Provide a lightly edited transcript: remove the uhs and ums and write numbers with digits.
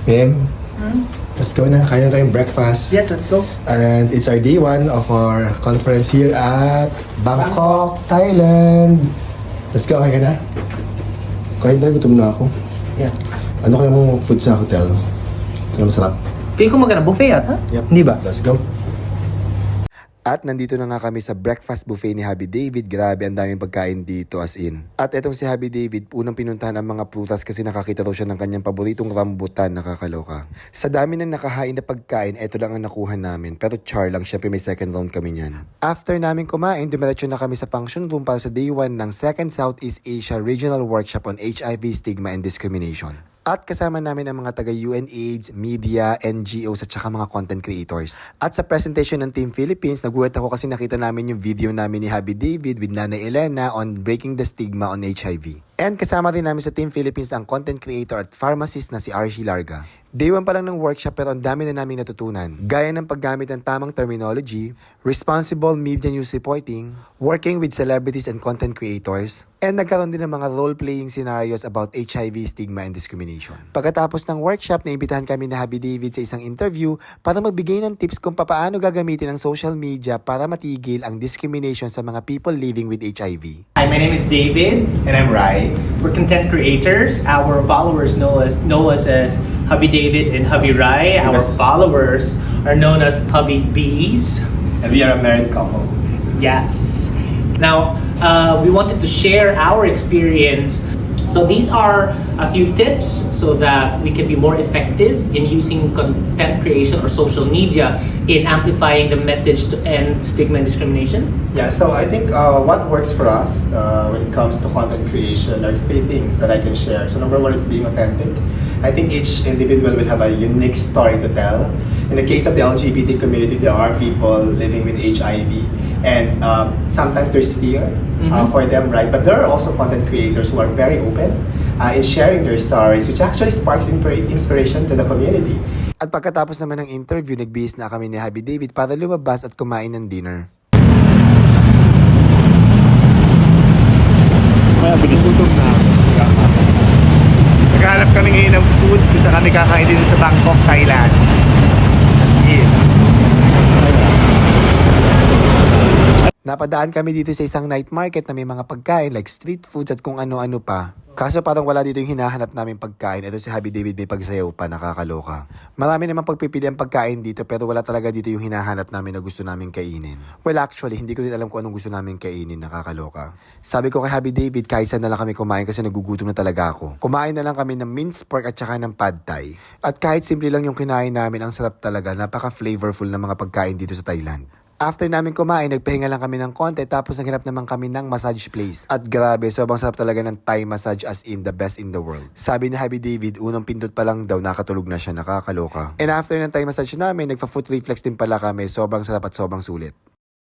Ma'am, let's go na. Kaya na tayong breakfast. Yes, let's go. And it's our day 1 of our conference here at Bangkok, Thailand. Let's go, kaya ka na? Kain tayo, gutom na ako. Yeah. Ano kaya mong food sa hotel? Ano masarap? Feeling ko maganda buffet ata. Yep. Hindi ba? Let's go. At nandito na nga kami sa breakfast buffet ni Happy David. Grabe, ang daming pagkain dito as in. At etong si Happy David, unang pinuntahan ang mga prutas kasi nakakita daw siya ng kanyang paboritong rambutan, nakakaloka. Sa dami ng nakahain na pagkain, eto lang ang nakuha namin. Pero char lang, syempre may second round kami niyan. After namin kumain, dumiretso na kami sa function room para sa day 1 ng 2nd Southeast Asia Regional Workshop on HIV, Stigma and Discrimination. At kasama namin ang mga taga-UNAIDS, media, NGOs at saka mga content creators. At sa presentation ng Team Philippines, nagulat ako kasi nakita namin yung video namin ni Happy David with Nanay Elena on breaking the stigma on HIV. And kasama rin namin sa Team Philippines ang content creator at pharmacist na si Archie Larga. Day 1 pa lang ng workshop pero ang dami na namin natutunan. Gaya ng paggamit ng tamang terminology, responsible media news reporting, working with celebrities and content creators, and nagkaroon din ng mga role-playing scenarios about HIV, stigma, and discrimination. Pagkatapos ng workshop, naimbitahan kami na Happy David sa isang interview para magbigay ng tips kung paano gagamitin ang social media para matigil ang discrimination sa mga people living with HIV. Hi, my name is David. And I'm Rai. We're content creators. Our followers know us as Hubby David and Hubby Rai. Our Yes. followers are known as Hubby Bees. And we are a married couple. Yes. Now, we wanted to share our experience. So these are a few tips so that we can be more effective in using content creation or social media in amplifying the message to end stigma and discrimination. Yeah, so I think what works for us when it comes to content creation are 3 things that I can share. So number 1 is being authentic. I think each individual will have a unique story to tell. In the case of the LGBT community, there are people living with HIV, and sometimes there's fear for them, right? But there are also content creators who are very open in sharing their stories, which actually sparks inspiration to the community. At pagkatapos naman ng interview, nagbihis na kami ni Happy David para lumabas at kumain ng dinner. Gutom na ako. Naghahanap kami ngayon ng food kung saan kami kakain dito sa Bangkok, Thailand. As in. Napadaan kami dito sa isang night market na may mga pagkain like street foods at kung ano-ano pa. Kaso parang wala dito yung hinahanap namin pagkain. Ito si Happy David may pagsayaw pa, nakakaloka. Marami namang pagpipili ang pagkain dito pero wala talaga dito yung hinahanap namin na gusto namin kainin. Well actually, hindi ko din alam kung anong gusto namin kainin, nakakaloka. Sabi ko kay Happy David, kahit saan na lang kami kumain kasi nagugutom na talaga ako. Kumain na lang kami ng minced pork at saka ng pad thai. At kahit simple lang yung kinain namin, ang sarap talaga, napaka-flavorful ng mga pagkain dito sa Thailand. After namin kumain, nagpahinga lang kami ng konti tapos naghanap naman kami ng massage place. At grabe, sobrang sarap talaga ng Thai massage as in the best in the world. Sabi ni Happy David, unang pindot pa lang daw nakatulog na siya, nakakaloka. And after ng Thai massage namin, nagpa-foot reflex din pala kami, sobrang sarap at sobrang sulit.